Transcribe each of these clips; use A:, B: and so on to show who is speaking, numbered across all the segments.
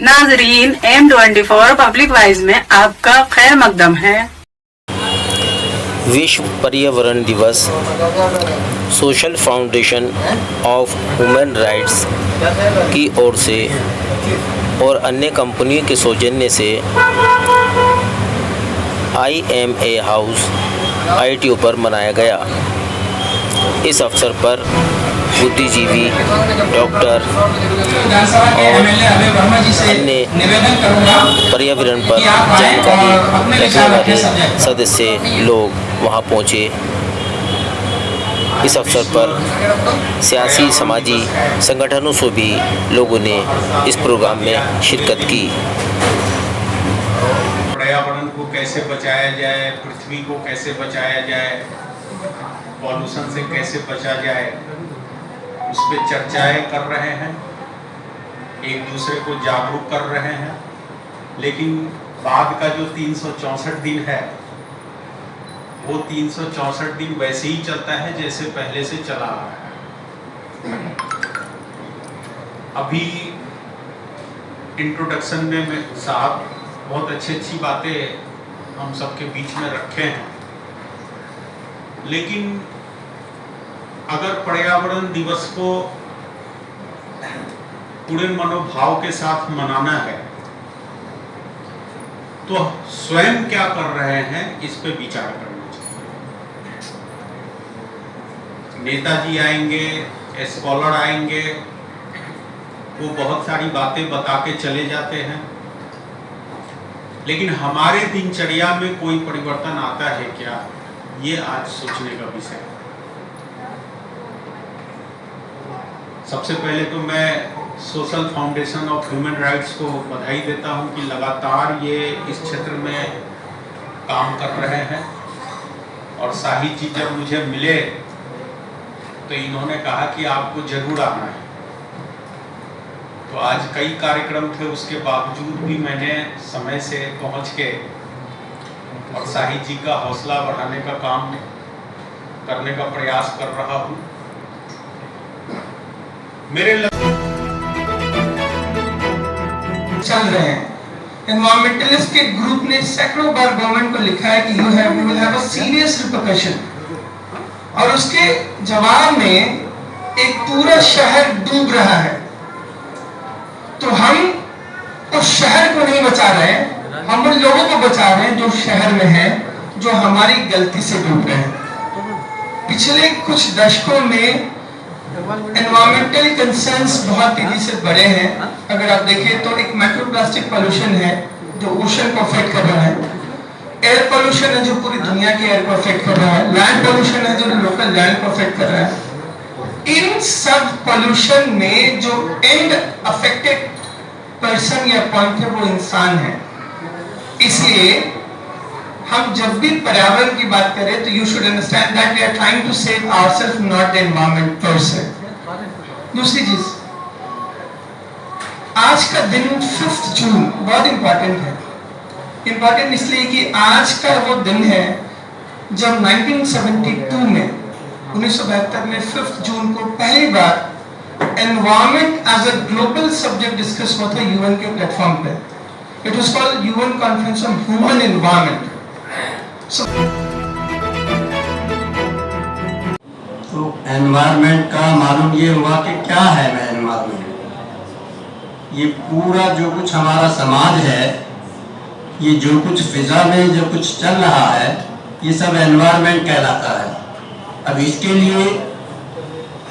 A: नाजरीन M24 public wise में आपका खैर मकदम है।
B: विश्व पर्यावरण दिवस social foundation of human rights की ओर से और अन्य कंपनियों के सौजन्य से IMA हाउस ITO पर मनाया गया। इस अवसर पर बुद्धिजीवी, डॉक्टर और अन्य पर्यावरण पर जानकारी रखने वाले सदस्य लोग वहां पहुंचे। इस अवसर पर सियासी समाजी संगठनों से भी लोगों ने इस प्रोग्राम में शिरकत की।
C: पर्यावरण को कैसे बचाया जाए, पृथ्वी को कैसे बचाया जाए, पॉल्यूशन से कैसे बचा जाए, उस पर चर्चाएं कर रहे हैं, एक दूसरे को जागरूक कर रहे हैं। लेकिन बाद का जो 364 दिन है वो 364 दिन वैसे ही चलता है जैसे पहले से चला आ रहा है। अभी इंट्रोडक्शन में साहब बहुत अच्छी बातें हम सबके बीच में रखे हैं, लेकिन अगर पर्यावरण दिवस को पूरे मनोभाव के साथ मनाना है तो स्वयं क्या कर रहे हैं इस पे विचार करना चाहिए। नेताजी आएंगे, स्कॉलर आएंगे, वो बहुत सारी बातें बता के चले जाते हैं, लेकिन हमारे दिनचर्या में कोई परिवर्तन आता है क्या, ये आज सोचने का विषय है। सबसे पहले तो मैं social foundation of human rights को बधाई देता हूं कि लगातार ये इस क्षेत्र में काम कर रहे हैं। और शाही जी जब मुझे मिले तो इन्होंने कहा कि आपको जरूर आना है। तो आज कई कार्यक्रम थे, उसके बावजूद भी मैंने समय से पहुंच के और शाही जी का हौसला बढ़ाने का काम करने का प्रयास कर रहा हूं। मेरे
D: चल रहे हैं। एनवायरमेंटलिस्ट के ग्रुप ने सैकड़ों बार गवर्नमेंट को लिखा है कि you will have a serious repercussion, और उसके जवाब में एक पूरा शहर डूब रहा है। तो हम उस शहर को नहीं बचा रहे हैं, हम उन लोगों को बचा रहे हैं जो शहर में हैं, जो हमारी गलती से डूब रहे हैं। पिछले कुछ दशकों में एनवायरमेंटल कंसर्न्स बहुत तेजी से बढ़े हैं। अगर आप देखें तो एक माइक्रोप्लास्टिक पोल्यूशन है जो ओशन को अफेक्ट कर रहा है, एयर पोल्यूशन है जो पूरी दुनिया के एयर को अफेक्ट कर रहा है, लैंड पोल्यूशन है जो लोकल लैंड को अफेक्ट कर रहा है। इन सब पोल्यूशन में जो एंड अफेक्टेड पर्सन या पॉइंट है वो इंसान है। इसलिए हम जब भी पर्यावरण की बात करें तो you should understand that we are trying to save ourselves, not the environment per se. दूसरी चीज, आज का दिन 5 जून बहुत इंपॉर्टेंट है। इंपॉर्टेंट इसलिए कि आज का वो दिन है जब 1972 में 1972 में 5 जून को पहली बार environment as a global subject discuss हुआ था यूएन के प्लेटफॉर्म पे। It was called UN conference on human environment.
E: तो एनवायरनमेंट का मालूम ये हुआ कि क्या है एनवायरनमेंट। ये पूरा जो कुछ हमारा समाज है, ये जो कुछ फिजा में जो कुछ चल रहा है, ये सब एनवायरनमेंट कहलाता है। अब इसके लिए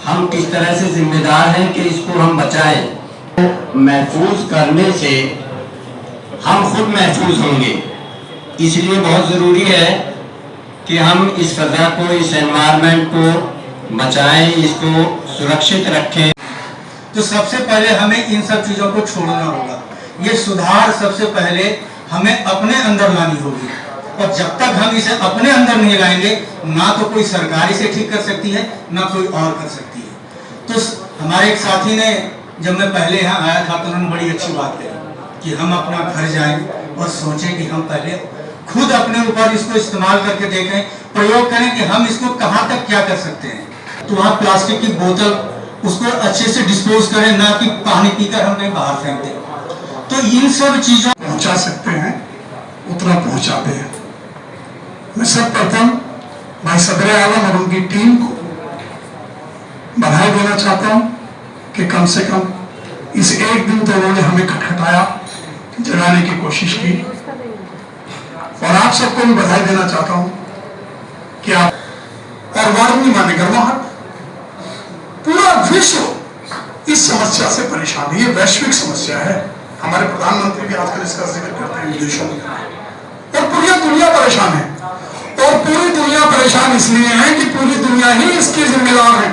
E: हम किस तरह से जिम्मेदार हैं कि इसको हम बचाएं। महफूज करने से हम खुद महफूज होंगे, इसलिए बहुत ज़रूरी है कि हम इस फजा को, इस एनवायरनमेंट को बचाएं, इसको सुरक्षित रखें।
F: तो सबसे पहले हमें इन सब चीज़ों को छोड़ना होगा। ये सुधार सबसे पहले हमें अपने अंदर लानी होगी, और जब तक हम इसे अपने अंदर नहीं लाएंगे, ना तो कोई सरकार इसे ठीक कर सकती है, ना कोई और कर सकती है। तो हमारे एक साथी ने, जब मैं पहले यहाँ आया था तो उन्होंने बड़ी अच्छी बात कही कि हम अपना घर जाएं और सोचें कि हम पहले खुद अपने ऊपर इसको इस्तेमाल करके देखें, प्रयोग करें कि हम इसको कहाँ तक क्या कर सकते हैं। तो वहाँ प्लास्टिक की बोतल उसको अच्छे से डिस्पोज करें, ना कि पानी पीकर हम कहीं बाहर फेंक दें। तो इन सब चीजों
G: पहुंचा सकते हैं उतना पहुंचाते हैं। मैं सर्वप्रथम भाई सदर आलम और उनकी टीम को बधाई देना चाहता हूं कि कम से कम इस एक दिन तो उन्होंने हमें खटखटाया, जगाने की कोशिश की। और आप सबको भी बधाई देना चाहता हूं कि आप और वार्मी माने गर्माहट, पूरा विश्व इस समस्या से परेशान है। ये वैश्विक समस्या है। हमारे प्रधानमंत्री भी आजकल इसका जिक्र करते हैं विदेशों में, और पूरी दुनिया परेशान है। और पूरी दुनिया परेशान इसलिए है कि पूरी दुनिया ही इसकी जिम्मेदार है।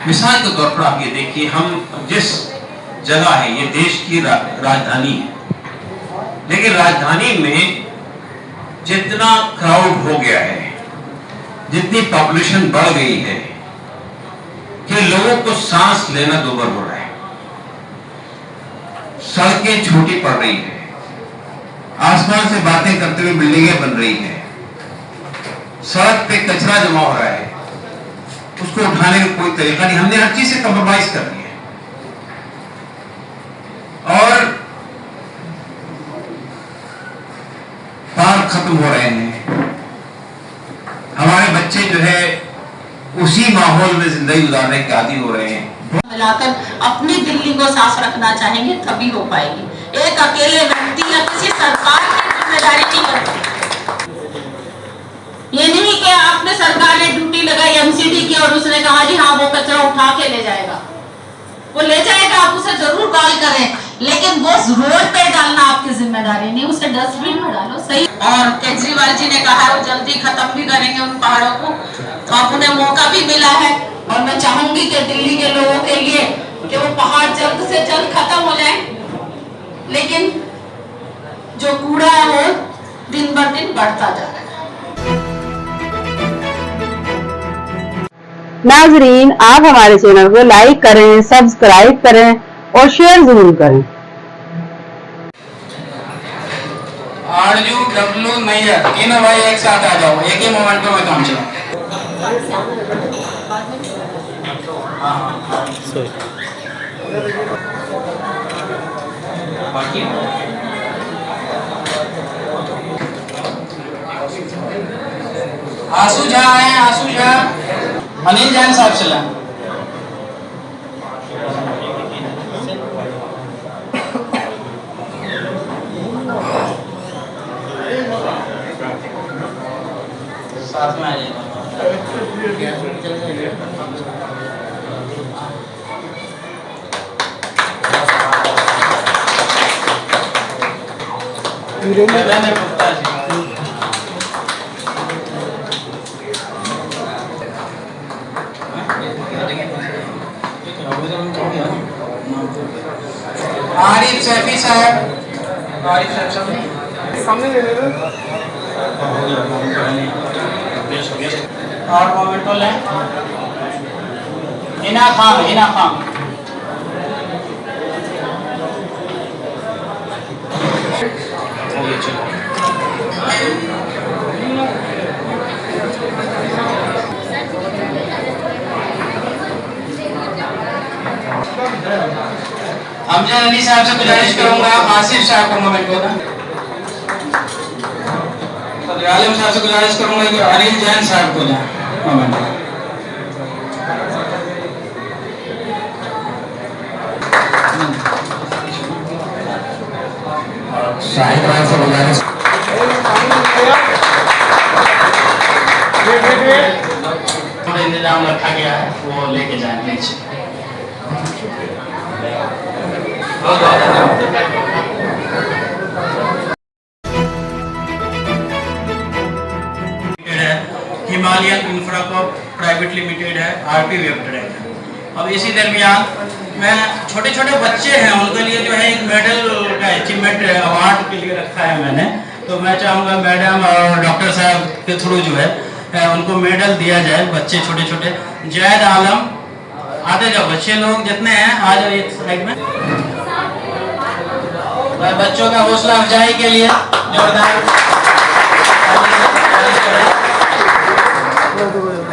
H: मिसाल के तौर पर आप ये देखिए, हम जिस जगह है, ये देश की राजधानी है, लेकिन राजधानी में जितना क्राउड हो गया है, जितनी पॉपुलेशन बढ़ गई है कि लोगों को सांस लेना दुभर हो रहा है। सड़कें छोटी पड़ रही है, आसमान से बातें करते हुए बिल्डिंगें बन रही हैं, सड़क पे कचरा जमा हो रहा है, उसको उठाने का कोई तरीका नहीं। हमने हर चीज से कॉम्प्रोमाइज कर लिया और पार्क खत्म हो रहे हैं। हमारे बच्चे जो है उसी माहौल में जिंदगी गुजारने के आदी हो रहे हैं।
I: मिलाकर अपनी दिल्ली को साफ रखना चाहेंगे तभी हो पाएगी। एक अकेले व्यक्ति या किसी सरकार की जिम्मेदारी नहीं बनती। ये नहीं कि आपने सरकार ने ड्यूटी लगाई एमसीडी की और उसने कहा जी हाँ वो कचरा उठा के ले जाएगा, वो ले जाएगा, आप उसे जरूर कॉल करें, लेकिन वो रोड पे डालना आपकी जिम्मेदारी नहीं, उसे डस्टबिन में डालो। सही। और केजरीवाल जी ने कहा वो जल्दी खत्म भी करेंगे उन पहाड़ों को, तो अब उन्हें मौका भी मिला है। और मैं चाहूंगी कि दिल्ली के लोगों के लिए कि वो पहाड़ जल्द से जल्द खत्म हो जाए, लेकिन जो कूड़ा है वो दिन ब दिन बढ़ता जा रहा है।
A: नाजरीन, आप हमारे चैनल को लाइक करें, सब्सक्राइब करें और शेयर जरूर करें।
F: आरजू डब्लू नैयर, तीनों भाई एक साथ आ जाओ, एक ही मोमेंट में काम चलाओ। आंसू झा आए, आंसू झा, अनिल जैन साहब चला। साथ में आ जाइए। आरिफ सैफी साहब, आरिफ साहब सामने ले ले और मोमेंट ले हिना खान, हिना खान। अमजद अली साहब से गुजारिश करूंगा, आसिफ साहब को मोमेंट को ना, आलम साहब से गुजारिश करूंगा कि अनिल जैन साहब को ना मोमेंट। शाहिद भाई से गुजारिश, इंतजाम रखा गया है, वो लेके जाएंगे नीचे। हिमालयन इंफ्राकॉप प्राइवेट लिमिटेड है, आरपी वेक्टर है। अब इसी दरमियान मैं छोटे छोटे बच्चे हैं उनके लिए जो है एक मेडल का अचीवमेंट अवार्ड के लिए रखा है मैंने, तो मैं चाहूँगा मैडम और डॉक्टर साहब के थ्रू जो है उनको मेडल दिया जाए। बच्चे छोटे छोटे, जैद आलम आते जाओ, बच्चे लोग जितने हैं आ जाओ एक साइड में। बच्चों का हौसला अफजाई के लिए जोरदार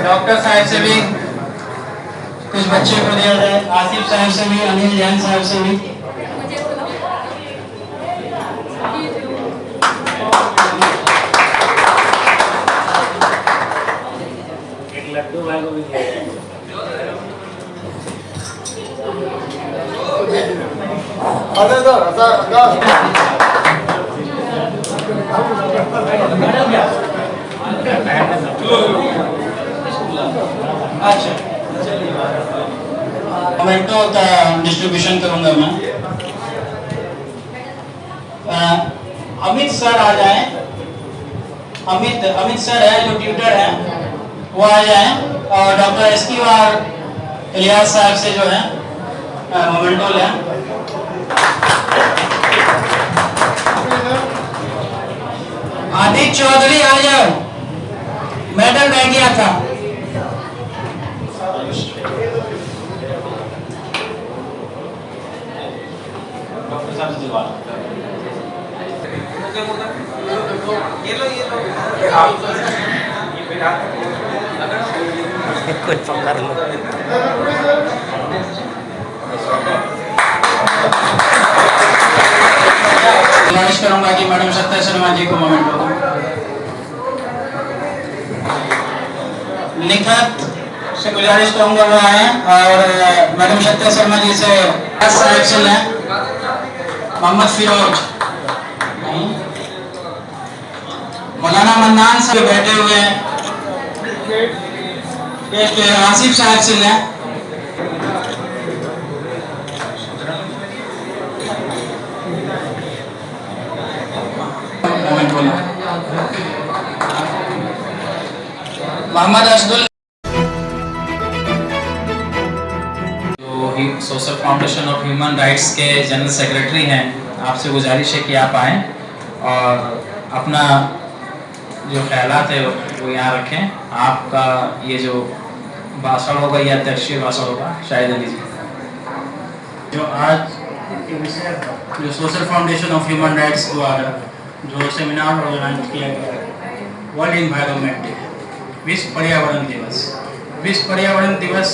F: डॉक्टर साहब से भी कुछ बच्चे को दिया जाए, आसिफ साहब से भी, अनिल जैन साहब से भी। एक लड्डू भाई को भी दिया जाए। अच्छा, मोमेंटो का डिस्ट्रीब्यूशन करूंगा मैं। अमित सर आ जाएं। अमित सर है जो ट्यूटर है, वो आ जाएं और डॉक्टर एसक्यूआर इलियास साहब से जो है मोमेंटो लें। आदित्य चौधरी आ जाओ, मेडल रह गया था। गुजारिश करूंगा कि मैडम सत्या शर्मा जी को मोमेंट होगा। निखत से गुजारिश करूंगा वो आए और मैडम सत्या शर्मा जी से साहब लें। मोहम्मद फिरोज, मौलाना मन्नान से बैठे हुए हैं, आसिफ साहब से लें। Mohammad Asadul
J: social foundation of human rights के जनरल सेक्रेटरी हैं, आपसे गुजारिश है कि आप आएँ और अपना जो ख्यालात है वो यहाँ रखें। आपका ये जो भाषण होगा या अध्यक्षीय भाषण होगा शायद अली जी, जो आज जो social foundation of human rights द्वारा जो सेमिनार ऑर्गेनाइज किया गया है, वर्ल्ड इन्वायरमेंट डे, विश्व पर्यावरण दिवस। विश्व पर्यावरण दिवस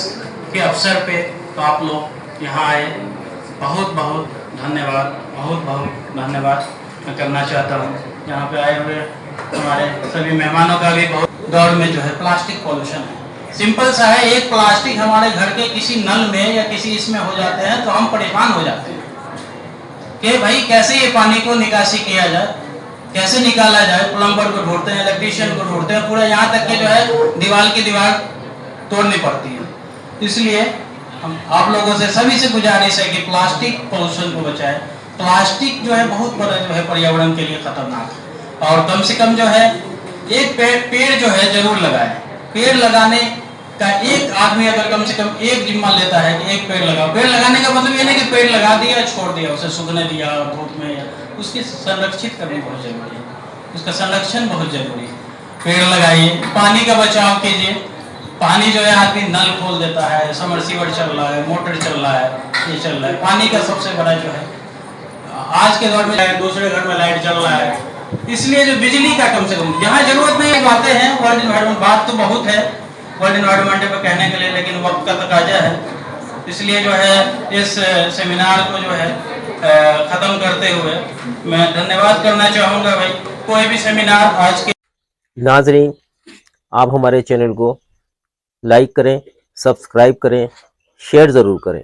J: के अवसर पे तो आप लोग यहाँ आए, बहुत बहुत धन्यवाद, बहुत बहुत धन्यवाद मैं करना चाहता हूँ। यहाँ पे आए हुए हमारे सभी मेहमानों का भी बहुत। दौर में जो है प्लास्टिक पॉल्यूशन है, सिंपल सा है, एक प्लास्टिक हमारे घर के किसी नल में या किसी इसमें हो जाते हैं तो हम परेशान हो जाते हैं कि भाई कैसे ये पानी को निकासी किया जाए, कैसे निकाला जाए। प्लम्बर को ढूंढते हैं, इलेक्ट्रीशियन को ढूंढते हैं, पूरा यहाँ तक कि जो है दीवार की दीवार तोड़नी पड़ती है। इसलिए हम आप लोगों से सभी से गुजारिश है कि प्लास्टिक पोल्यूशन को बचाएं। प्लास्टिक जो है बहुत बड़ा जो है पर्यावरण के लिए खतरनाक है, और कम से कम जो है एक पेड़ जो है जरूर लगाएं। पेड़ लगाने का एक आदमी अगर कम से कम एक जिम्मा लेता है कि एक पेड़ लगाओ, पेड़ लगाने का मतलब ये नहीं कि पेड़ लगा दिया छोड़ दिया, उसे सूखने दिया धूप में, उसकी संरक्षित करनी बहुत जरूरी है, उसका संरक्षण बहुत जरूरी है। पेड़ लगाइए, पानी का बचाव कीजिए। पानी जो है आदमी नल खोल देता है, समरसीवर चल रहा है, मोटर चल रहा है, ये चल रहा है। पानी का सबसे बड़ा जो है आज के दौर में दूसरे घर में लाइट चल रहा है, इसलिए जो बिजली का कम से कम जहाँ जरूरत नहीं बातें हैं। वर्ल्ड इन्वायरमेंट बात तो बहुत है वर्ल्ड इन्वायरमेंट पे कहने के लिए, लेकिन वक्त का तकाजा है, इसलिए जो है इस सेमिनार को जो है खत्म करते हुए मैं धन्यवाद करना चाहूँगा। भाई कोई भी सेमिनार आज के
B: नाजरीन, आप हमारे चैनल को लाइक करें, सब्सक्राइब करें, शेयर ज़रूर करें।